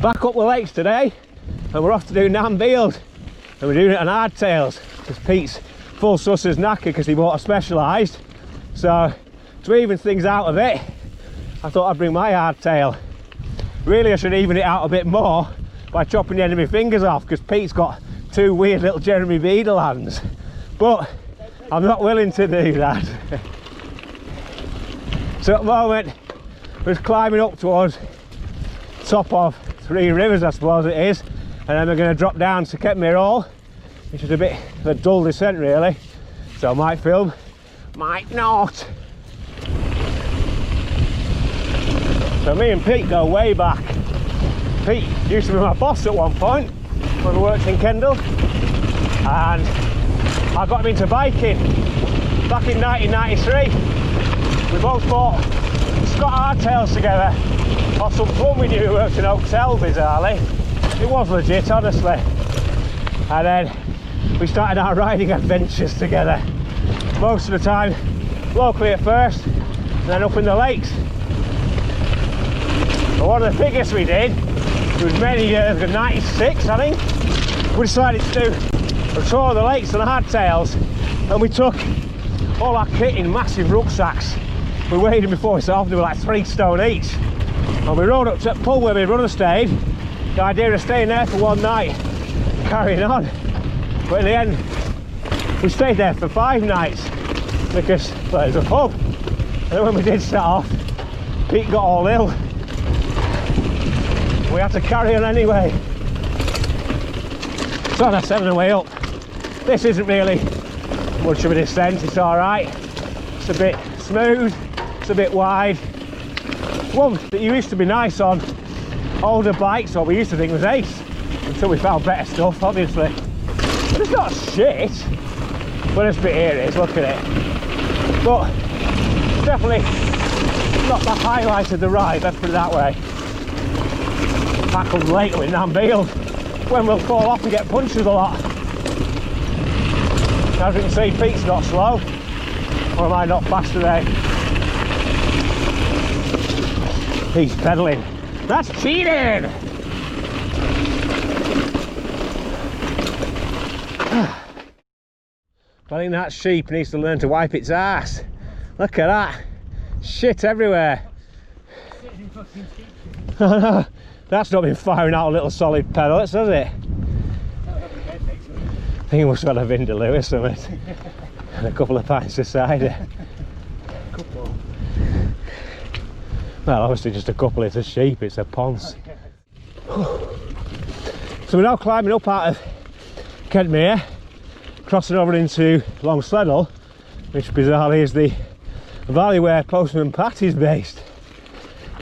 Back up the lakes today, and we're off to do Nan Bield, and we're doing it on hardtails because Pete's full susser's knackered because he bought a Specialised. So to even things out a bit, I thought I'd bring my hardtail. Really, I should even it out a bit more by chopping the end of my fingers off because Pete's got two weird little Jeremy Beadle hands, but I'm not willing to do that. So at the moment we're just climbing up towards top of Three Rivers, I suppose it is, and then we're going to drop down to Ketmere, which is a bit of a dull descent really, so I might film, might not. So me and Pete go way back. Pete used to be my boss at one point when we worked in Kendal, and I got him into biking back in 1993. We both bought Scott hardtails together off some plum we knew who worked in Oakshell, bizarrely. It was legit, honestly. And then we started our riding adventures together. Most of the time locally at first, and then up in the lakes. But one of the biggest we did, it was many years ago, 96 I think, we decided to do a tour of the lakes on hardtails, and we took all our kit in massive rucksacks. We weighed them before we set off, they were like 3 stone each. And we rode up to that pub where my brother stayed. The idea of staying there for one night, carrying on. But in the end, we stayed there for 5 nights because, well, it was a pub. And then when we did set off, Pete got all ill. We had to carry on anyway. So as I said on the way up, this isn't really much of a descent, it's alright. It's a bit smooth, it's a bit wide. One that used to be nice on older bikes, or we used to think was ace, until we found better stuff, obviously. But it's not shit. Well, this bit here is, look at it. But it's definitely not the highlight of the ride, let's put it that way. That comes later with Nan Bield, when we'll fall off and get punches a lot. As you can see, Pete's not slow, or am I not fast today? He's pedalling. That's cheating! I think that sheep needs to learn to wipe its ass. Look at that. Shit everywhere. That's not been firing out a little solid pellets, has it? I think he must have had a Vindaloo or something. And a couple of pints of cider. Well, obviously just a couple, it's a sheep, it's a ponce. So we're now climbing up out of Ketmere, crossing over into Long Sleddle, which bizarrely is the valley where Postman Pat is based.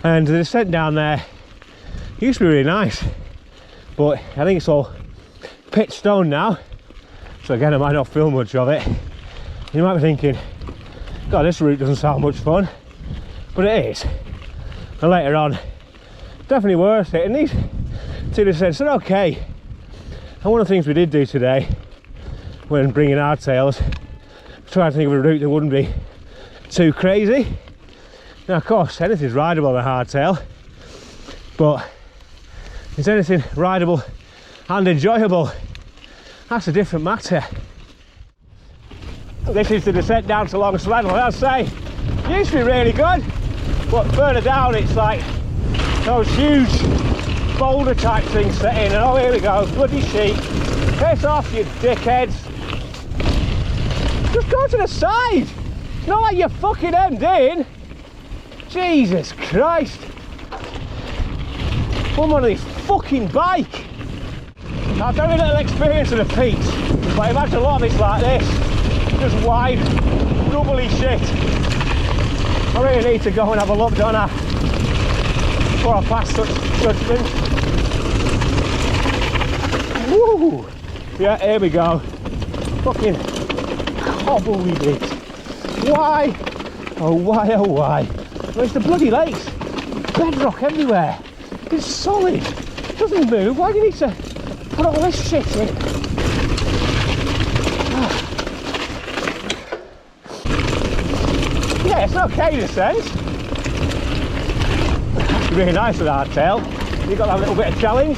And the descent down there used to be really nice, but I think it's all pitch stone now. So again, I might not film much of it. You might be thinking, God, this route doesn't sound much fun, but it is. And later on, definitely worth it. And these two descents are okay. And one of the things we did do today, when bringing hardtails, trying to think of a route that wouldn't be too crazy. Now, of course, anything's rideable on a hardtail, but is anything rideable and enjoyable? That's a different matter. This is the descent down to Long Sleddle, and I'd say it used to be really good, but further down it's like those huge boulder type things set in, and oh, here we go, bloody sheep. Piss off, you dickheads. Just go to the side. It's not like you're fucking hemmed in. Jesus Christ. I'm on this fucking bike. I've very little experience of the peaks, but I imagine a lot of it's like this. Just wide, rubbly shit. I really need to go and have a look, don't I? Before I pass such judgment. Woo! Yeah, here we go. Fucking cobble we did. Why? Oh why, oh why? Well, it's the bloody lakes. Bedrock everywhere. It's solid. It doesn't move. Why do you need to put all this shit in? Yeah, it's an okay descent. It's really nice with hardtail. you've got to have a little bit of challenge.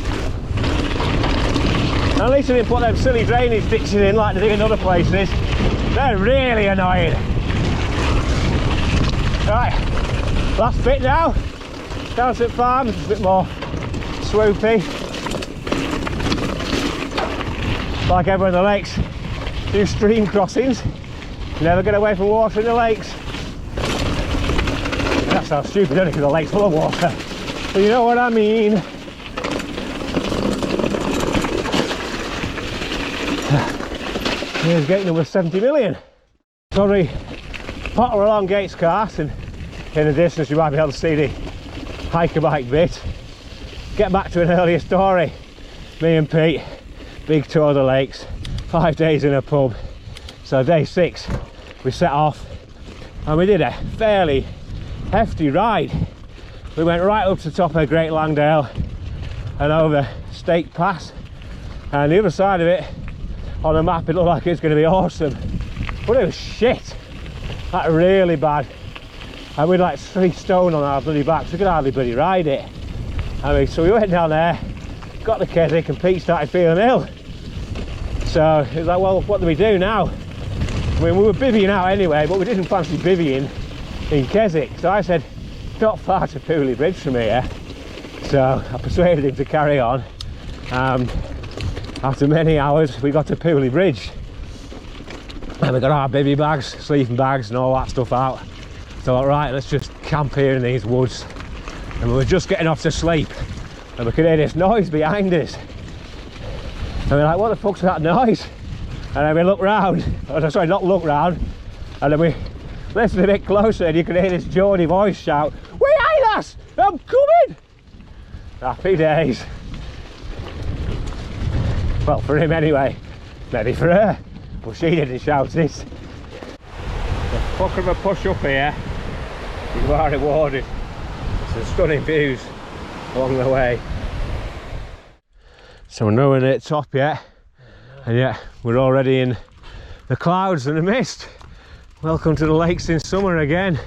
And at least they didn't put them silly drainage ditches in like they do in other places. They're really annoying. Right, last bit now. Down to the farm, it's a bit more swoopy. Like everyone in the lakes, do stream crossings. Never get away from water in the lakes. That sounds stupid, don't it, because the lake's full of water. But you know what I mean. Here's gate number 70 million. Sorry, potter along Gates Cart, and in the distance you might be able to see the hiker bike bit. Get back to an earlier story. Me and Pete, big tour of the lakes, 5 days in a pub. So day 6 we set off and we did a fairly hefty ride. We went right up to the top of Great Langdale and over Stake Pass, and the other side of it on the map it looked like it was going to be awesome, but it was shit, like really bad. And we'd like 3 stone on our bloody backs, we could hardly bloody ride it. I mean, so we went down there, got the Keswick, and Pete started feeling ill. So it was like, well, what do we do now? I mean, we were bivvying out anyway, but we didn't fancy bivvying in Keswick. So I said, not far to Pooley Bridge from here. So I persuaded him to carry on. After many hours, we got to Pooley Bridge. And we got our bivvy bags, sleeping bags and all that stuff out. So right, let's just camp here in these woods. And we were just getting off to sleep. And we could hear this noise behind us. And we're like, what the fuck's that noise? And then we look round, oh, sorry, not look round, and then we listened a bit closer and you could hear this Geordie voice shout, "We ain't us! I'm coming!" Happy days. Well, for him anyway, maybe for her, but she didn't shout it. The fuck of a push up here, you are rewarded. Some stunning views along the way. So we're nowhere near the top yet, and yet we're already in the clouds and the mist. Welcome to the lakes in summer again.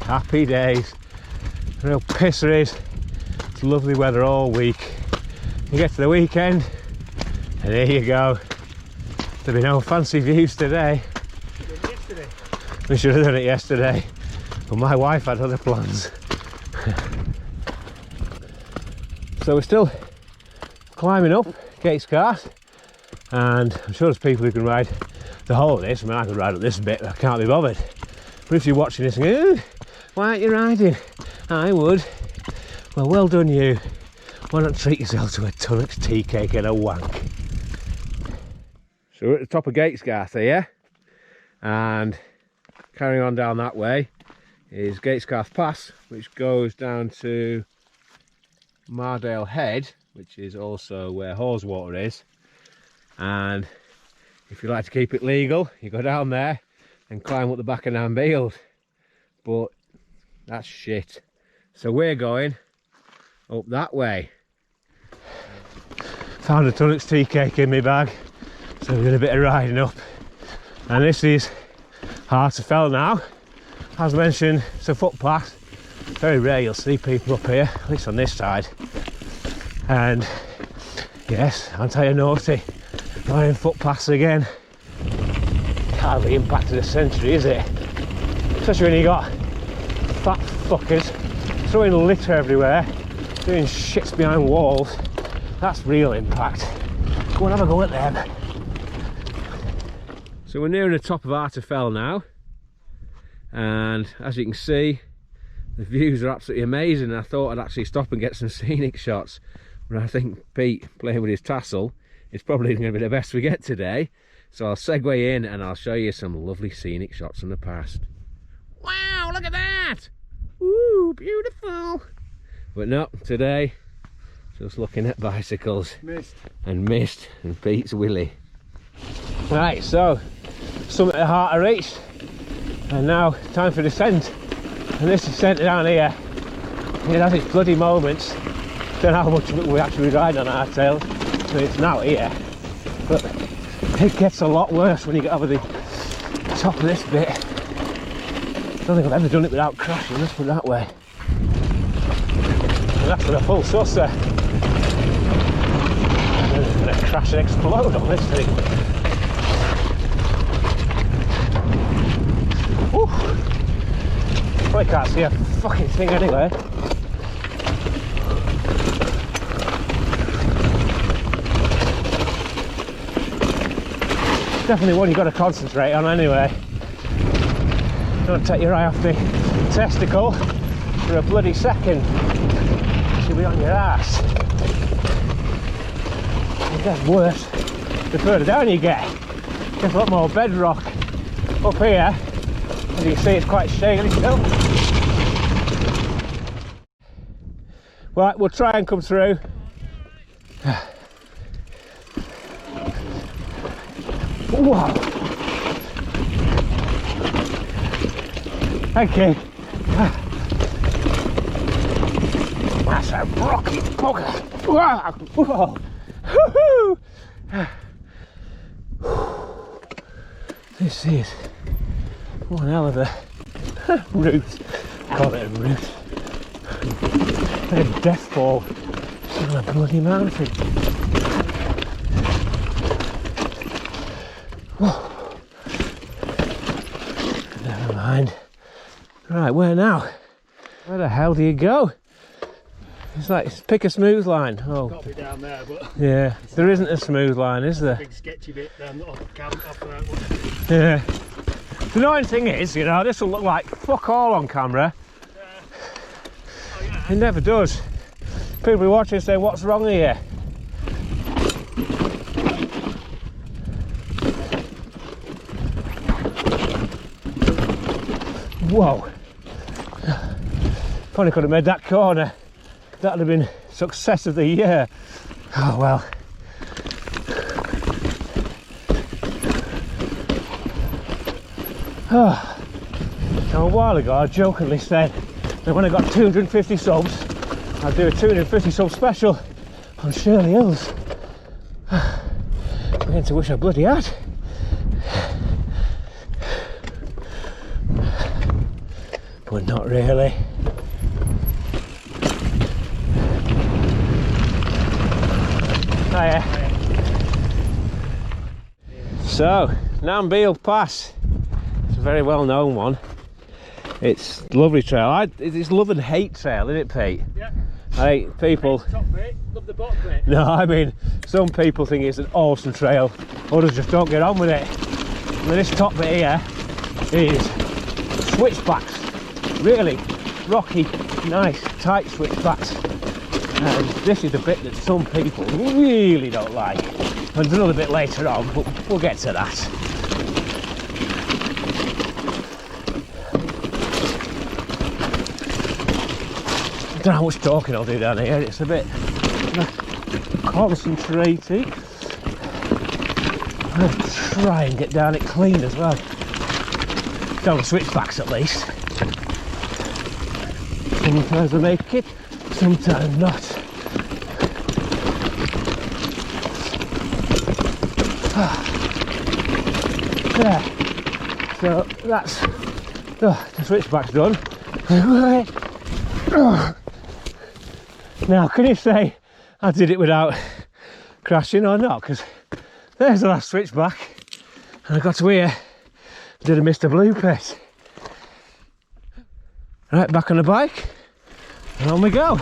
Happy days. Real piss there is. It's lovely weather all week. You get to the weekend and there you go. There'll be no fancy views today. We should have done it yesterday, but my wife had other plans. So we're still climbing up Gates Cart, and I'm sure there's people who can ride the whole of this. I mean, I could ride up this bit, but I can't be bothered. But if you're watching this and go, why aren't you riding? I would. Well, well done you. Why not treat yourself to a Tunnock's tea cake and a wank? So we're at the top of Gates Cart here, and carrying on down that way is Gates Cart Pass, which goes down to Mardale Head, which is also where Haweswater is. And if you like to keep it legal, you go down there and climb up the back of Nan Bield, but that's shit. So we're going up that way. Found a Tunnock's tea cake in my bag, so we did a bit of riding up. And this is Harterfell now. As mentioned, it's a footpath. Very rare you'll see people up here, at least on this side. And yes, aren't I a naughty? Lying footpaths again. Hardly impacted a century, is it? Especially when you got fat fuckers throwing litter everywhere, doing shits behind walls. That's real impact. Go and have a go at them. So we're nearing the top of Harterfell now, and as you can see, the views are absolutely amazing. I thought I'd actually stop and get some scenic shots, but I think Pete, playing with his tassel, is probably going to be the best we get today. So I'll segue in and I'll show you some lovely scenic shots from the past. Wow, look at that! Ooh, beautiful! But no, today, just looking at bicycles. Mist. And mist and Pete's willy. Right, so, summit of the heart are reached, and now time for descent. And this descent down here, it has its bloody moments. Don't know how much of it we actually ride on our tails, so it's now here. But it gets a lot worse when you get over the top of this bit. I don't think I've ever done it without crashing, let's put it that way. That's for a full susser. It's going to crash and explode on this thing. Woo. Probably can't see a fucking thing anyway. Definitely one you've got to concentrate on anyway. Don't take your eye off the testicle for a bloody second. You'll be on your ass. It gets worse the further down you get. There's a lot more bedrock up here. As you can see, it's quite shaly still. Right, we'll try and come through. Whoa! Okay. That's a rocky bugger. Whoa! This is one hell of a route. Call it a route. Like a death fall on a bloody mountain. Whoa. Never mind. Right, where now? Where the hell do you go? It's like, pick a smooth line. Oh, got to be down there, but yeah, there isn't a smooth line, is there? Big sketchy bit down the camp after that one. Yeah. The annoying thing is, you know, this will look like fuck all on camera. Oh, yeah. It never does. People be watching and say, what's wrong here? Whoa. Probably could have made that corner. That would have been success of the year. Oh well. Oh. Now a while ago I jokingly said that when I got 250 subs I'd do a 250 sub special on Shirley Hills. I'm beginning to wish I bloody had. But not really. Hiya. So, Nan Bield Pass. It's a very well known one. It's a lovely trail. It's love and hate trail, isn't it, Pete? Yeah. I hate people. Top bit, love the bottom bit. No, I mean, some people think it's an awesome trail, others just don't get on with it. And this top bit here is switchbacks. Really rocky, nice, tight switchbacks. And this is the bit that some people really don't like. And there's another bit later on, but we'll get to that. I don't know how much talking I'll do down here. It's a bit concentrated. I'm going to try and get down it clean as well. Down the switchbacks at least. Sometimes I make it, sometimes not. There. So that's the switchback's done. Now, can you say I did it without crashing or not? Because there's the last switchback, and I got to here, did a Mr. Blue Pass. Right, back on the bike, and on we go.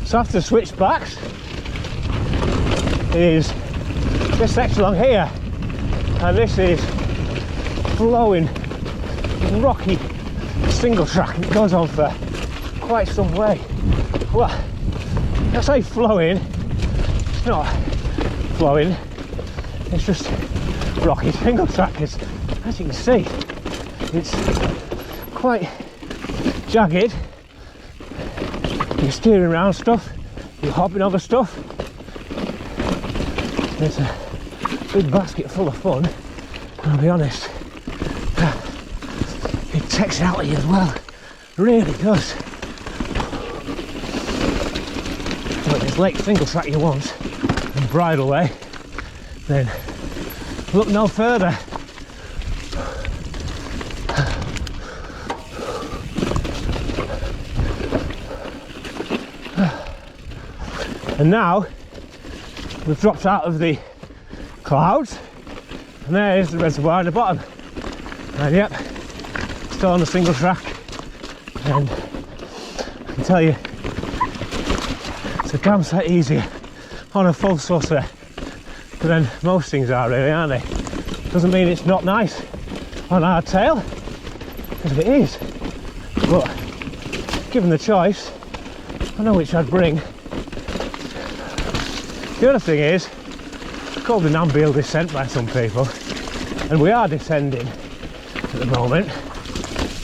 So after switchbacks is this section along here, and this is flowing, rocky single track, and it goes on for quite some way. Well, I say flowing, it's not flowing, it's just rocky single track. As you can see, it's quite jagged. You're steering around stuff, you're hopping over stuff. It's a big basket full of fun, and I'll be honest, it takes it out of you as well, it really does. So if it's lake single track you want and bridleway, then look no further. And now we've dropped out of the clouds, and there's the reservoir at the bottom. And yep, still on the single track, and I can tell you it's a damn sight easier on a full susser than most things are, really, aren't they? Doesn't mean it's not nice on hardtail, because it is, but given the choice, I know which I'd bring. The other thing is, it's called the Nan Bield descent by some people, and we are descending at the moment,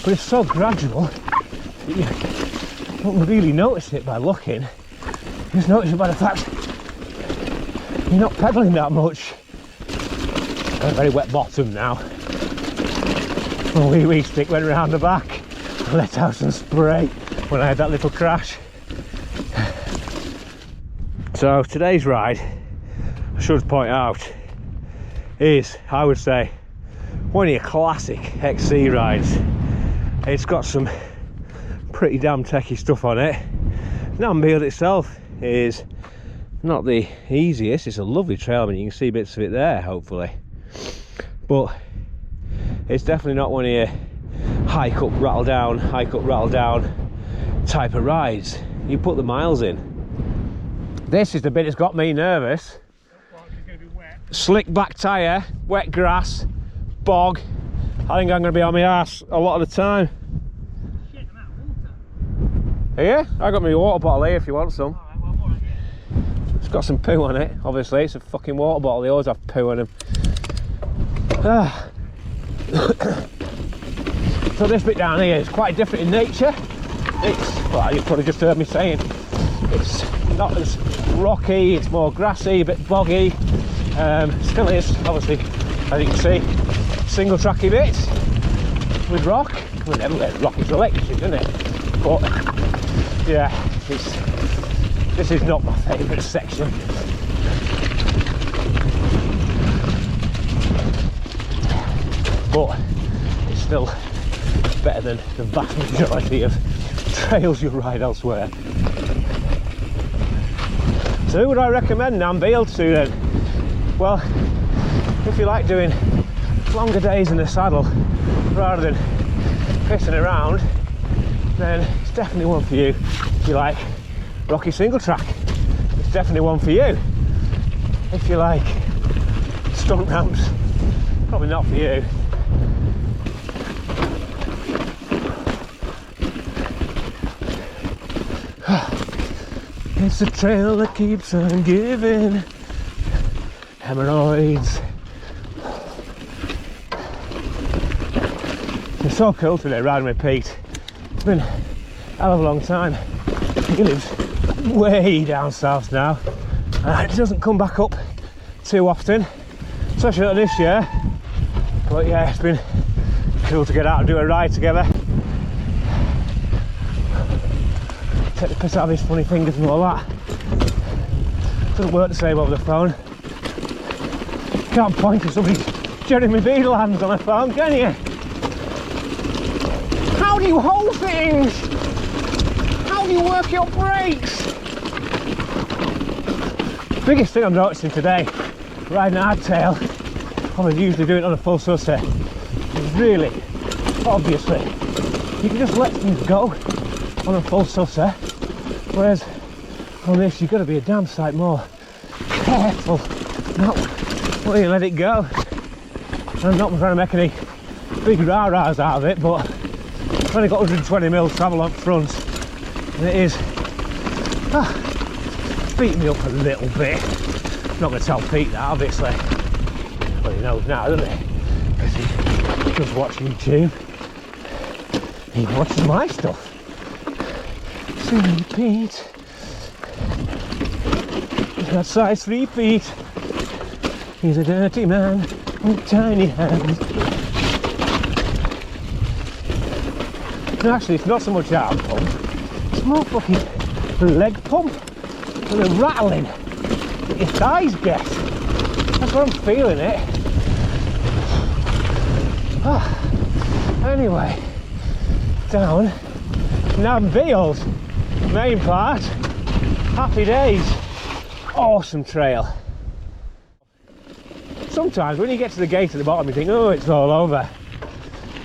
but it's so gradual that you don't really notice it by looking. You just notice it by the fact you're not pedalling that much. Got a very wet bottom now. My wee stick went around the back and let out some spray when I had that little crash. So today's ride, I should point out, is, I would say, one of your classic XC rides. It's got some pretty damn techie stuff on it. Nan Bield itself is not the easiest. It's a lovely trail, I mean, you can see bits of it there, hopefully. But it's definitely not one of your hike up, rattle down type of rides. You put the miles in. This is the bit that's got me nervous. It's going to be wet. Slick back tyre, wet grass, bog. I think I'm going to be on my arse a lot of the time. Shit, I'm out of water. Yeah, I got my water bottle here if you want some. Alright, well, what is it? It's got some poo on it, obviously. It's a fucking water bottle. They always have poo in them. Ah. So this bit down here is quite different in nature. It's, well, you've probably just heard me saying, it's not as rocky, it's more grassy, a bit boggy. Still is, obviously, as you can see, single tracky bits with rock. Well, everywhere rock is electric, isn't it? But yeah, this is not my favourite section. But it's still better than the vast majority of trails you'll ride elsewhere. So who would I recommend Nan Bield to then? Well, if you like doing longer days in the saddle rather than pissing around, then it's definitely one for you. If you like rocky single track, it's definitely one for you. If you like stunt ramps, probably not for you. It's a trail that keeps on giving. Hemorrhoids. It's so cool today riding with Pete. It's been a hell of a long time. He lives way down south now, and it doesn't come back up too often, especially not this year. But yeah, it's been cool to get out and do a ride together. Take the piss out of his funny fingers and all that. Doesn't work the same over the phone. Can't point to somebody's Jeremy Beadle hands on a phone, can you? How do you hold things? How do you work your brakes? Biggest thing I'm noticing today, riding hardtail, I'm usually doing it on a full susser, is really, obviously, you can just let things go on a full susser, whereas on this you've got to be a damn sight more careful not where you let it go. I'm not trying to make any big rah-rahs out of it, but I've only got 120mm travel up front, and it is beating me up a little bit. I'm not going to tell Pete that, obviously. Well, he knows now, doesn't he? Because he does watch YouTube. He watches my stuff. See, Pete. He's got size 3 feet. He's a dirty man with tiny hands. And actually, it's not so much arm pump, it's more fucking leg pump. and the rattling that your thighs get. That's what I'm feeling it. Anyway, down Nan Bield main part. Happy days. Awesome trail. Sometimes when you get to the gate at the bottom you think, oh, it's all over,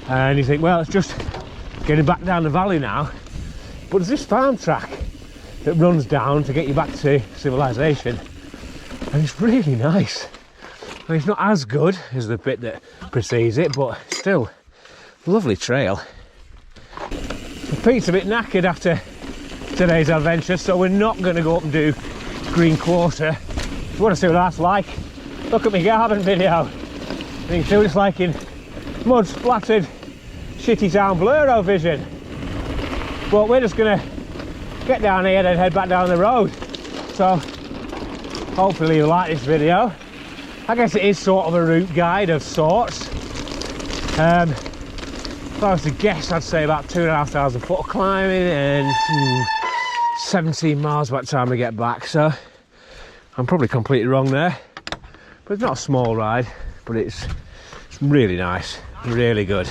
and you think, well, it's just getting back down the valley now. But there's this farm track that runs down to get you back to civilization, and it's really nice. I mean, it's not as good as the bit that precedes it, but still lovely trail. Pete's a bit knackered after today's adventure, so we're not going to go up and do Green Quarter. If you want to see what that's like, look at my Garburn video. You can see what it's like in mud splattered shitty town blurro vision. But we're just going to get down here and head back down the road. So hopefully you like this video. I guess it is sort of a route guide of sorts. If I was to guess, I'd say about 2,500 foot of climbing and 17 miles by the time we get back. So I'm probably completely wrong there. But it's not a small ride, but it's really nice, really good.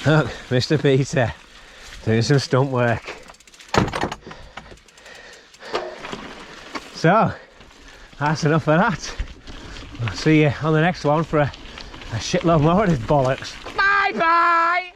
Look, Mr. Peter doing some stunt work. So that's enough of that. I'll see you on the next one for a shitload more of this bollocks. Bye bye!